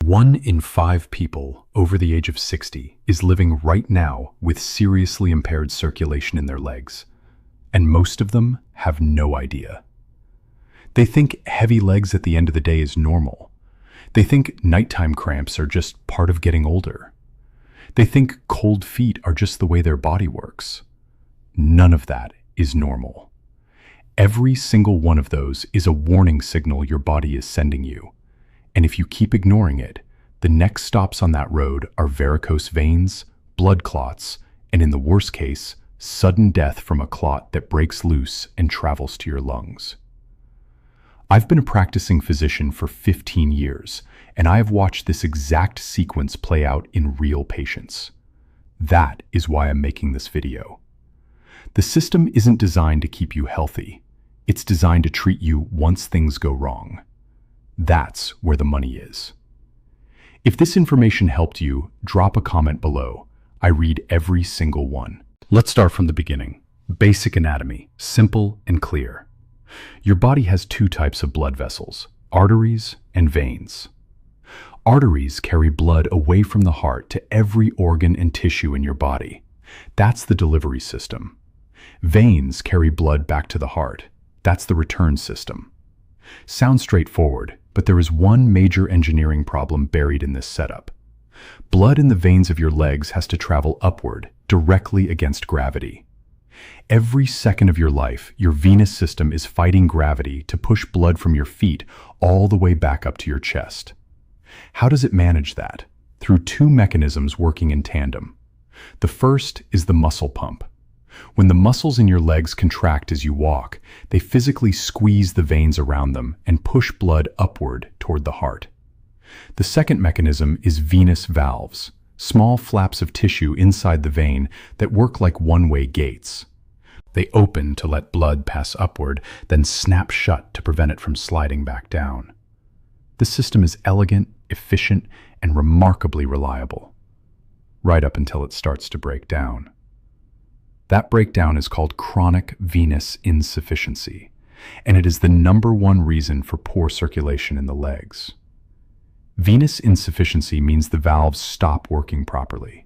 1 in 5 people over the age of 60 is living right now with seriously impaired circulation in their legs, and most of them have no idea. They think heavy legs at the end of the day is normal. They think nighttime cramps are just part of getting older. They think cold feet are just the way their body works. None of that is normal. Every single one of those is a warning signal your body is sending you. And if you keep ignoring it, the next stops on that road are varicose veins, blood clots, and in the worst case, sudden death from a clot that breaks loose and travels to your lungs. I've been a practicing physician for 15 years, and I have watched this exact sequence play out in real patients. That is why I'm making this video. The system isn't designed to keep you healthy. It's designed to treat you once things go wrong. That's where the money is. If this information helped you, drop a comment below. I read every single one. Let's start from the beginning. Basic anatomy, simple and clear. Your body has 2 types of blood vessels, arteries and veins. Arteries carry blood away from the heart to every organ and tissue in your body. That's the delivery system. Veins carry blood back to the heart. That's the return system. Sounds straightforward, but there is one major engineering problem buried in this setup. Blood in the veins of your legs has to travel upward, directly against gravity. Every second of your life, your venous system is fighting gravity to push blood from your feet all the way back up to your chest. How does it manage that? Through 2 mechanisms working in tandem. The first is the muscle pump. When the muscles in your legs contract as you walk, they physically squeeze the veins around them and push blood upward toward the heart. The second mechanism is venous valves, small flaps of tissue inside the vein that work like one-way gates. They open to let blood pass upward, then snap shut to prevent it from sliding back down. This system is elegant, efficient, and remarkably reliable, right up until it starts to break down. That breakdown is called chronic venous insufficiency, and it is the #1 reason for poor circulation in the legs. Venous insufficiency means the valves stop working properly.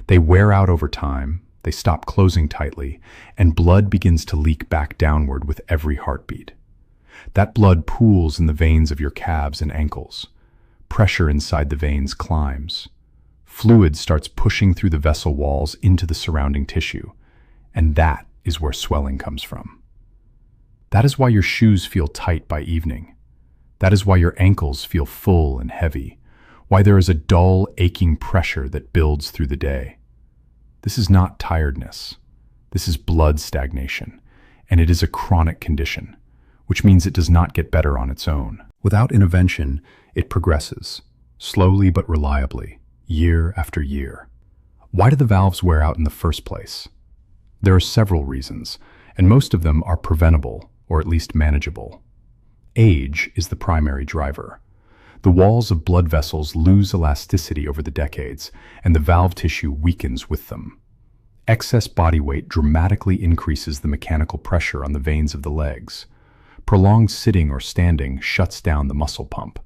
They wear out over time, they stop closing tightly, and blood begins to leak back downward with every heartbeat. That blood pools in the veins of your calves and ankles. Pressure inside the veins climbs. Fluid starts pushing through the vessel walls into the surrounding tissue. And that is where swelling comes from. That is why your shoes feel tight by evening. That is why your ankles feel full and heavy, why there is a dull, aching pressure that builds through the day. This is not tiredness. This is blood stagnation, and it is a chronic condition, which means it does not get better on its own. Without intervention, it progresses, slowly but reliably, year after year. Why do the valves wear out in the first place? There are several reasons, and most of them are preventable, or at least manageable. Age is the primary driver. The walls of blood vessels lose elasticity over the decades, and the valve tissue weakens with them. Excess body weight dramatically increases the mechanical pressure on the veins of the legs. Prolonged sitting or standing shuts down the muscle pump.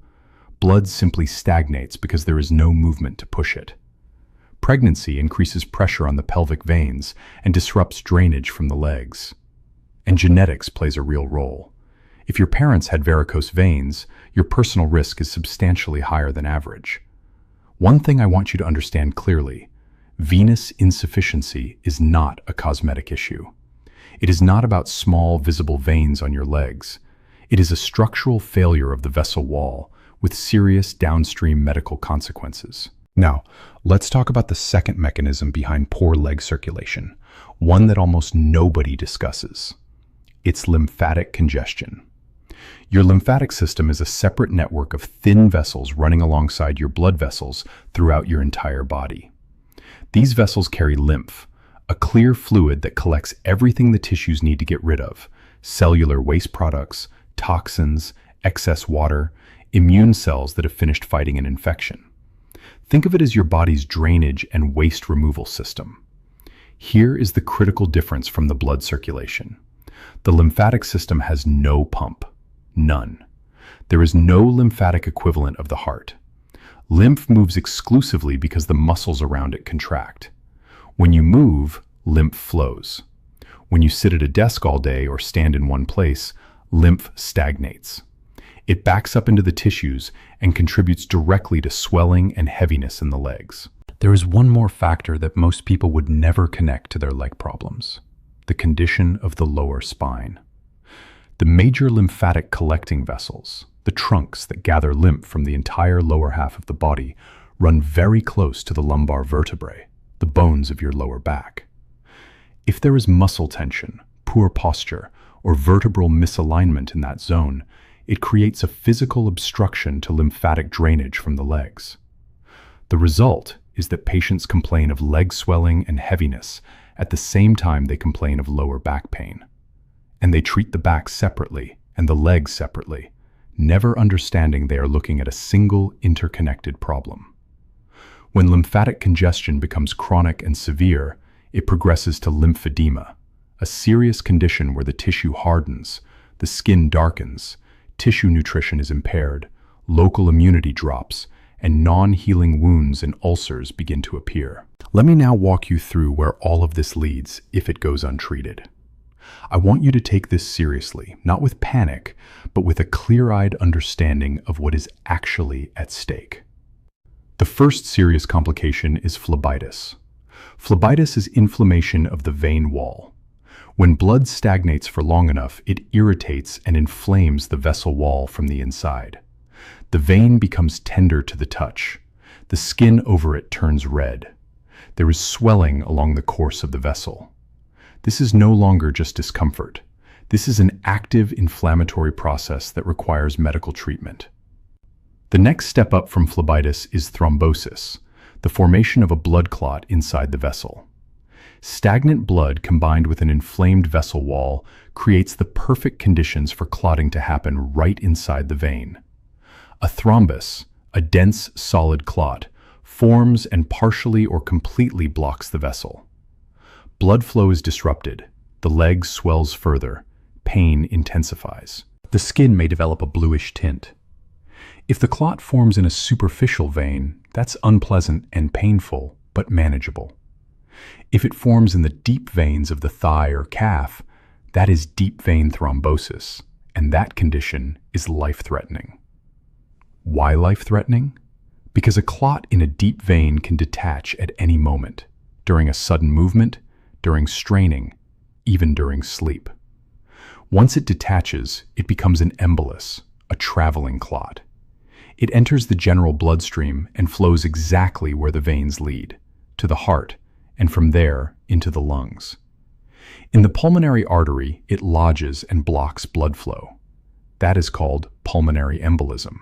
Blood simply stagnates because there is no movement to push it. Pregnancy increases pressure on the pelvic veins and disrupts drainage from the legs. And genetics plays a real role. If your parents had varicose veins, your personal risk is substantially higher than average. One thing I want you to understand clearly: venous insufficiency is not a cosmetic issue. It is not about small, visible veins on your legs. It is a structural failure of the vessel wall with serious downstream medical consequences. Now, let's talk about the second mechanism behind poor leg circulation, one that almost nobody discusses. It's lymphatic congestion. Your lymphatic system is a separate network of thin vessels running alongside your blood vessels throughout your entire body. These vessels carry lymph, a clear fluid that collects everything the tissues need to get rid of: cellular waste products, toxins, excess water, immune cells that have finished fighting an infection. Think of it as your body's drainage and waste removal system. Here is the critical difference from the blood circulation. The lymphatic system has no pump. None. There is no lymphatic equivalent of the heart. Lymph moves exclusively because the muscles around it contract. When you move, lymph flows. When you sit at a desk all day or stand in one place, lymph stagnates. It backs up into the tissues and contributes directly to swelling and heaviness in the legs. There is one more factor that most people would never connect to their leg problems: the condition of the lower spine. The major lymphatic collecting vessels, the trunks that gather lymph from the entire lower half of the body, run very close to the lumbar vertebrae, the bones of your lower back. If there is muscle tension, poor posture, or vertebral misalignment in that zone, it creates a physical obstruction to lymphatic drainage from the legs. The result is that patients complain of leg swelling and heaviness at the same time they complain of lower back pain. And they treat the back separately and the legs separately, never understanding they are looking at a single interconnected problem. When lymphatic congestion becomes chronic and severe, it progresses to lymphedema, a serious condition where the tissue hardens, the skin darkens, tissue nutrition is impaired, local immunity drops, and non-healing wounds and ulcers begin to appear. Let me now walk you through where all of this leads if it goes untreated. I want you to take this seriously, not with panic, but with a clear-eyed understanding of what is actually at stake. The first serious complication is phlebitis. Phlebitis is inflammation of the vein wall. When blood stagnates for long enough, it irritates and inflames the vessel wall from the inside. The vein becomes tender to the touch. The skin over it turns red. There is swelling along the course of the vessel. This is no longer just discomfort. This is an active inflammatory process that requires medical treatment. The next step up from phlebitis is thrombosis, the formation of a blood clot inside the vessel. Stagnant blood combined with an inflamed vessel wall creates the perfect conditions for clotting to happen right inside the vein. A thrombus, a dense, solid clot, forms and partially or completely blocks the vessel. Blood flow is disrupted, the leg swells further, pain intensifies. The skin may develop a bluish tint. If the clot forms in a superficial vein, that's unpleasant and painful, but manageable. If it forms in the deep veins of the thigh or calf, that is deep vein thrombosis, and that condition is life-threatening. Why life-threatening? Because a clot in a deep vein can detach at any moment, during a sudden movement, during straining, even during sleep. Once it detaches, it becomes an embolus, a traveling clot. It enters the general bloodstream and flows exactly where the veins lead, to the heart, and from there into the lungs. In the pulmonary artery, it lodges and blocks blood flow. That is called pulmonary embolism.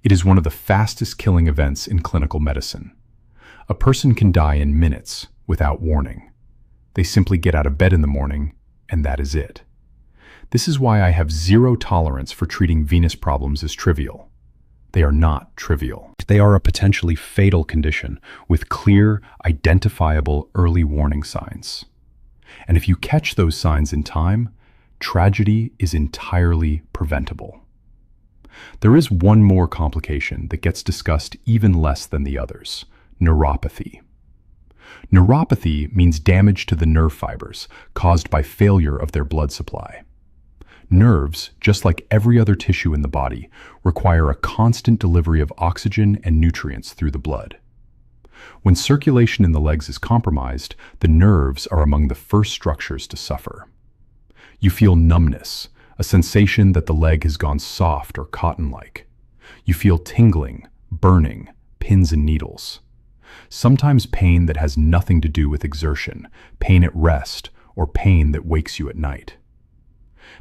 It is one of the fastest killing events in clinical medicine. A person can die in minutes without warning. They simply get out of bed in the morning, and that is it. This is why I have zero tolerance for treating venous problems as trivial. They are not trivial. They are a potentially fatal condition with clear, identifiable early warning signs. And if you catch those signs in time, tragedy is entirely preventable. There is one more complication that gets discussed even less than the others: neuropathy. Neuropathy means damage to the nerve fibers caused by failure of their blood supply. Nerves, just like every other tissue in the body, require a constant delivery of oxygen and nutrients through the blood. When circulation in the legs is compromised, the nerves are among the first structures to suffer. You feel numbness, a sensation that the leg has gone soft or cotton-like. You feel tingling, burning, pins and needles. Sometimes pain that has nothing to do with exertion, pain at rest, or pain that wakes you at night.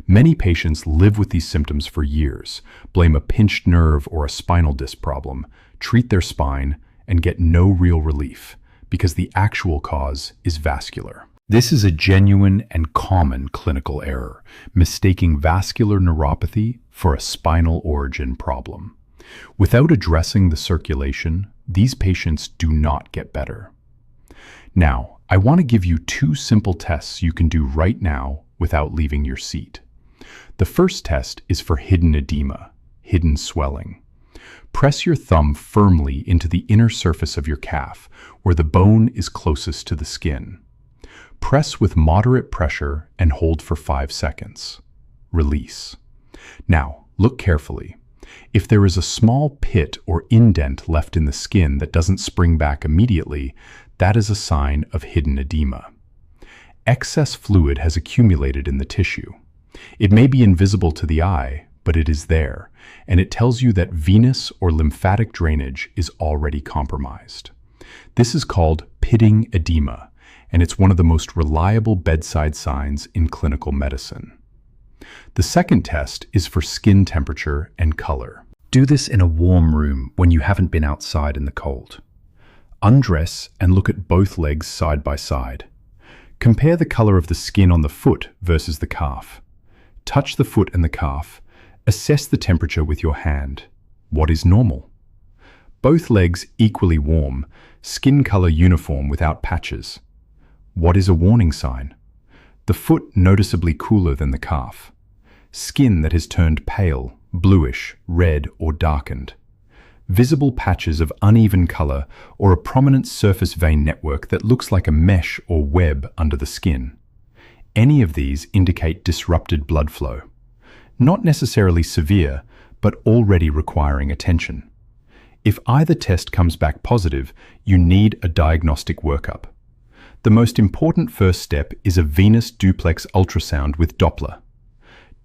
Many patients live with these symptoms for years, blame a pinched nerve or a spinal disc problem, treat their spine, and get no real relief because the actual cause is vascular. This is a genuine and common clinical error, mistaking vascular neuropathy for a spinal origin problem. Without addressing the circulation, these patients do not get better. Now, I want to give you two simple tests you can do right now without leaving your seat. The first test is for hidden edema, hidden swelling. Press your thumb firmly into the inner surface of your calf, where the bone is closest to the skin. Press with moderate pressure and hold for 5 seconds. Release. Now, look carefully. If there is a small pit or indent left in the skin that doesn't spring back immediately, that is a sign of hidden edema. Excess fluid has accumulated in the tissue. It may be invisible to the eye, but it is there, and it tells you that venous or lymphatic drainage is already compromised. This is called pitting edema, and it's one of the most reliable bedside signs in clinical medicine. The second test is for skin temperature and color. Do this in a warm room when you haven't been outside in the cold. Undress and look at both legs side by side. Compare the color of the skin on the foot versus the calf. Touch the foot and the calf. Assess the temperature with your hand. What is normal? Both legs equally warm, skin color uniform without patches. What is a warning sign? The foot noticeably cooler than the calf. Skin that has turned pale, bluish, red, or darkened. Visible patches of uneven color or a prominent surface vein network that looks like a mesh or web under the skin. Any of these indicate disrupted blood flow. Not necessarily severe, but already requiring attention. If either test comes back positive, you need a diagnostic workup. The most important first step is a venous duplex ultrasound with Doppler.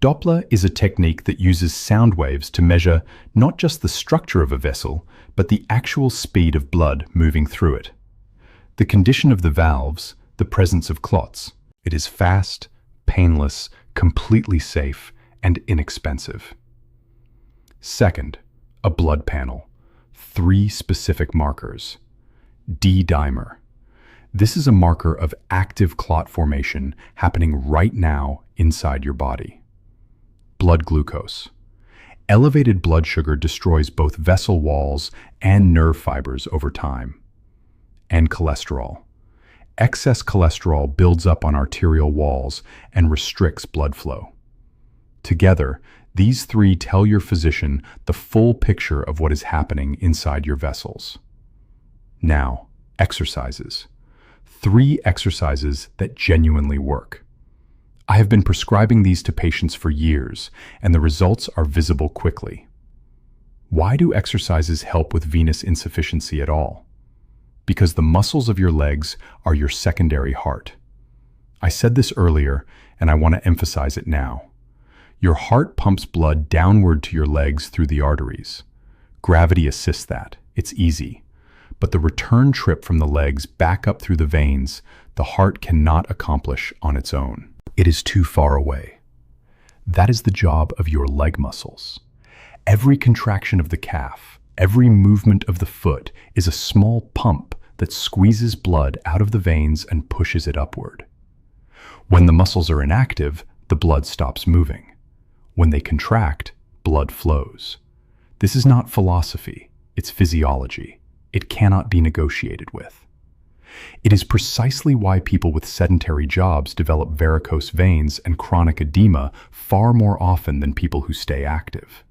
Doppler is a technique that uses sound waves to measure not just the structure of a vessel, but the actual speed of blood moving through it. The condition of the valves, the presence of clots. It is fast, painless, completely safe, and inexpensive. Second, a blood panel. 3 specific markers. D-dimer. This is a marker of active clot formation happening right now inside your body. Blood glucose. Elevated blood sugar destroys both vessel walls and nerve fibers over time. And cholesterol. Excess cholesterol builds up on arterial walls and restricts blood flow. Together, these 3 tell your physician the full picture of what is happening inside your vessels. Now, exercises. 3 exercises that genuinely work. I have been prescribing these to patients for years, and the results are visible quickly. Why do exercises help with venous insufficiency at all? Because the muscles of your legs are your secondary heart. I said this earlier, and I want to emphasize it now. Your heart pumps blood downward to your legs through the arteries. Gravity assists that. It's easy. But the return trip from the legs back up through the veins, the heart cannot accomplish on its own. It is too far away. That is the job of your leg muscles. Every contraction of the calf, every movement of the foot is a small pump that squeezes blood out of the veins and pushes it upward. When the muscles are inactive, the blood stops moving. When they contract, blood flows. This is not philosophy, it's physiology. It cannot be negotiated with. It is precisely why people with sedentary jobs develop varicose veins and chronic edema far more often than people who stay active.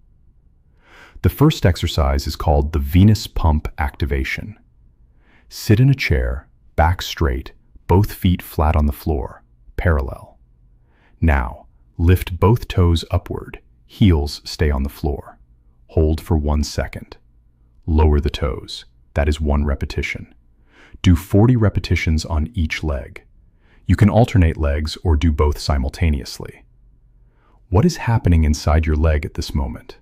The first exercise is called the venous pump activation. Sit in a chair, back straight, both feet flat on the floor, parallel. Now, lift both toes upward, heels stay on the floor. Hold for 1 second. Lower the toes. That is 1 repetition. Do 40 repetitions on each leg. You can alternate legs or do both simultaneously. What is happening inside your leg at this moment?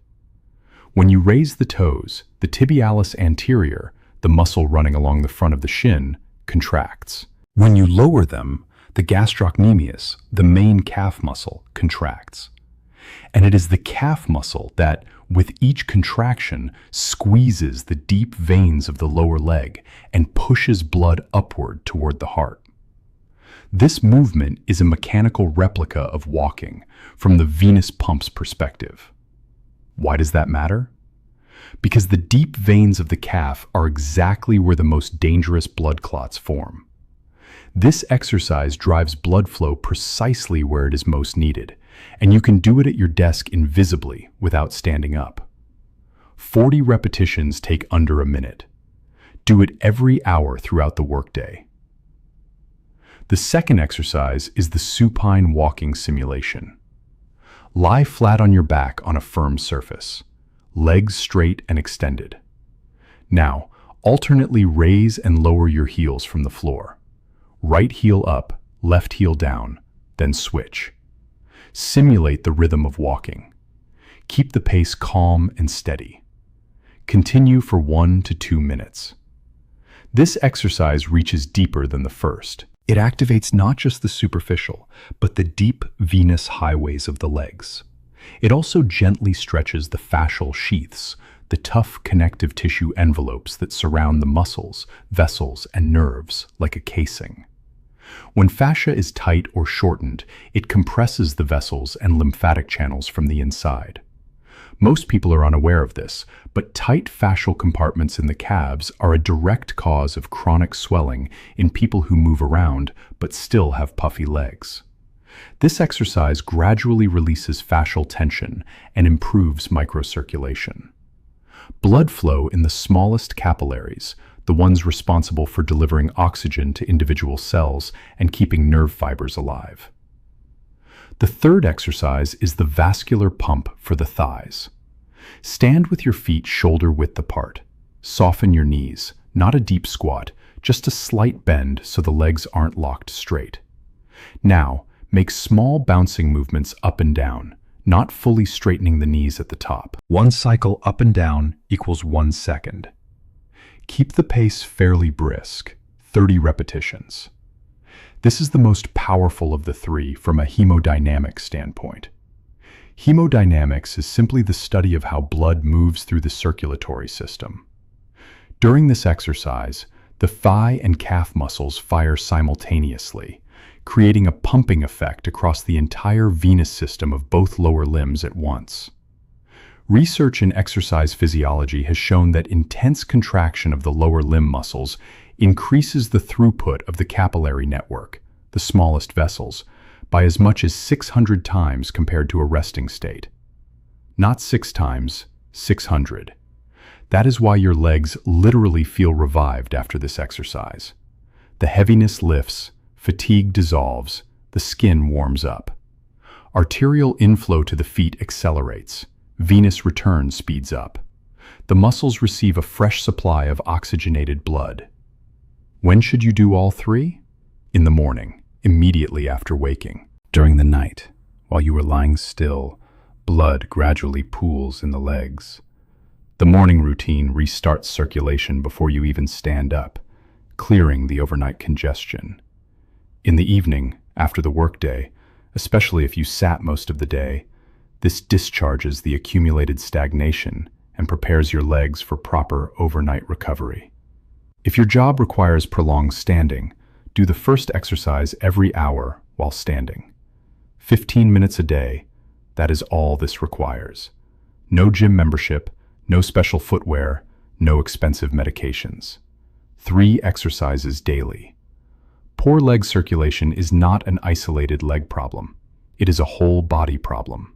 When you raise the toes, the tibialis anterior, the muscle running along the front of the shin, contracts. When you lower them, the gastrocnemius, the main calf muscle, contracts. And it is the calf muscle that, with each contraction, squeezes the deep veins of the lower leg and pushes blood upward toward the heart. This movement is a mechanical replica of walking from the venous pump's perspective. Why does that matter? Because the deep veins of the calf are exactly where the most dangerous blood clots form. This exercise drives blood flow precisely where it is most needed, and you can do it at your desk invisibly without standing up. 40 repetitions take under a minute. Do it every hour throughout the workday. The second exercise is the supine walking simulation. Lie flat on your back on a firm surface, legs straight and extended. Now, alternately raise and lower your heels from the floor. Right heel up, left heel down, then switch. Simulate the rhythm of walking. Keep the pace calm and steady. Continue for 1 to 2 minutes. This exercise reaches deeper than the first. It activates not just the superficial, but the deep venous highways of the legs. It also gently stretches the fascial sheaths, the tough connective tissue envelopes that surround the muscles, vessels, and nerves like a casing. When fascia is tight or shortened, it compresses the vessels and lymphatic channels from the inside. Most people are unaware of this, but tight fascial compartments in the calves are a direct cause of chronic swelling in people who move around but still have puffy legs. This exercise gradually releases fascial tension and improves microcirculation. Blood flow in the smallest capillaries, the ones responsible for delivering oxygen to individual cells and keeping nerve fibers alive. The third exercise is the vascular pump for the thighs. Stand with your feet shoulder-width apart. Soften your knees, not a deep squat, just a slight bend so the legs aren't locked straight. Now, make small bouncing movements up and down, not fully straightening the knees at the top. 1 cycle up and down equals 1 second. Keep the pace fairly brisk, 30 repetitions. This is the most powerful of the three from a hemodynamic standpoint. Hemodynamics is simply the study of how blood moves through the circulatory system. During this exercise, the thigh and calf muscles fire simultaneously, creating a pumping effect across the entire venous system of both lower limbs at once. Research in exercise physiology has shown that intense contraction of the lower limb muscles increases the throughput of the capillary network, the smallest vessels, by as much as 600 times compared to a resting state. Not 6 times, 600. That is why your legs literally feel revived after this exercise. The heaviness lifts, fatigue dissolves, the skin warms up. Arterial inflow to the feet accelerates, venous return speeds up. The muscles receive a fresh supply of oxygenated blood. When should you do all three? In the morning, immediately after waking. During the night, while you are lying still, blood gradually pools in the legs. The morning routine restarts circulation before you even stand up, clearing the overnight congestion. In the evening, after the workday, especially if you sat most of the day, this discharges the accumulated stagnation and prepares your legs for proper overnight recovery. If your job requires prolonged standing, do the first exercise every hour while standing. 15 minutes a day, that is all this requires. No gym membership, no special footwear, no expensive medications. 3 exercises daily. Poor leg circulation is not an isolated leg problem. It is a whole body problem.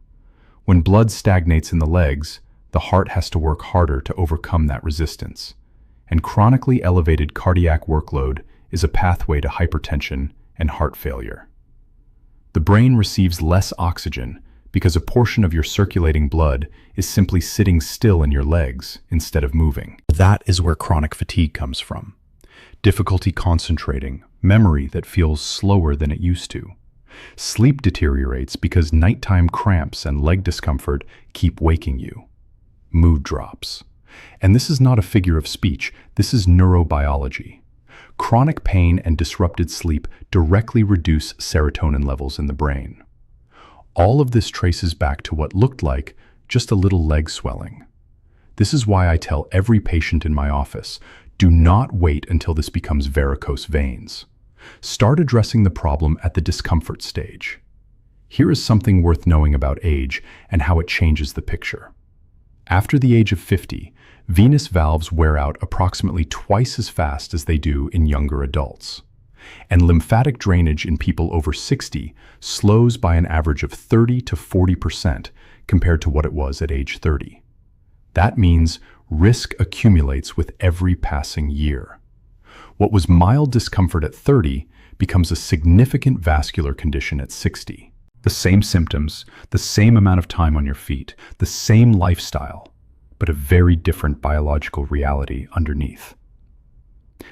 When blood stagnates in the legs, the heart has to work harder to overcome that resistance. And chronically elevated cardiac workload is a pathway to hypertension and heart failure. The brain receives less oxygen because a portion of your circulating blood is simply sitting still in your legs instead of moving. That is where chronic fatigue comes from. Difficulty concentrating, memory that feels slower than it used to. Sleep deteriorates because nighttime cramps and leg discomfort keep waking you. Mood drops. And this is not a figure of speech, this is neurobiology. Chronic pain and disrupted sleep directly reduce serotonin levels in the brain. All of this traces back to what looked like just a little leg swelling. This is why I tell every patient in my office, do not wait until this becomes varicose veins. Start addressing the problem at the discomfort stage. Here is something worth knowing about age and how it changes the picture. After the age of 50, venous valves wear out approximately twice as fast as they do in younger adults. And lymphatic drainage in people over 60 slows by an average of 30 to 40% compared to what it was at age 30. That means risk accumulates with every passing year. What was mild discomfort at 30 becomes a significant vascular condition at 60. The same symptoms, the same amount of time on your feet, the same lifestyle, but a very different biological reality underneath.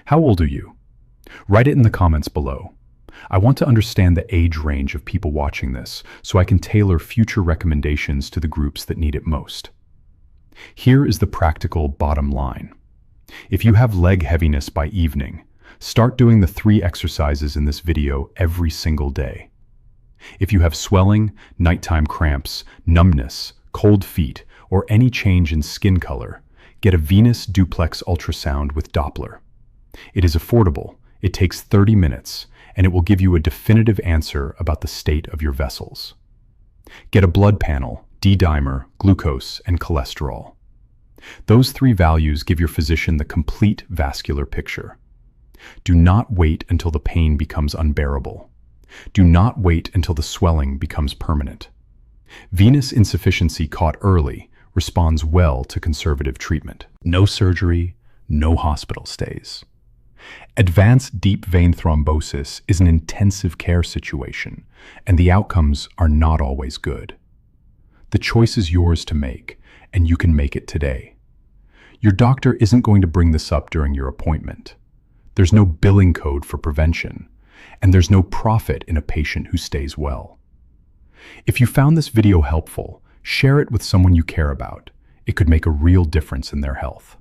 How old are you? Write it in the comments below. I want to understand the age range of people watching this so I can tailor future recommendations to the groups that need it most. Here is the practical bottom line. If you have leg heaviness by evening, start doing the 3 exercises in this video every single day. If you have swelling, nighttime cramps, numbness, cold feet, or any change in skin color, get a venous duplex ultrasound with Doppler. It is affordable, it takes 30 minutes, and it will give you a definitive answer about the state of your vessels. Get a blood panel, D-dimer, glucose, and cholesterol. Those 3 values give your physician the complete vascular picture. Do not wait until the pain becomes unbearable. Do not wait until the swelling becomes permanent. Venous insufficiency caught early responds well to conservative treatment. No surgery, no hospital stays. Advanced deep vein thrombosis is an intensive care situation, and the outcomes are not always good. The choice is yours to make, and you can make it today. Your doctor isn't going to bring this up during your appointment. There's no billing code for prevention, and there's no profit in a patient who stays well. If you found this video helpful, share it with someone you care about. It could make a real difference in their health.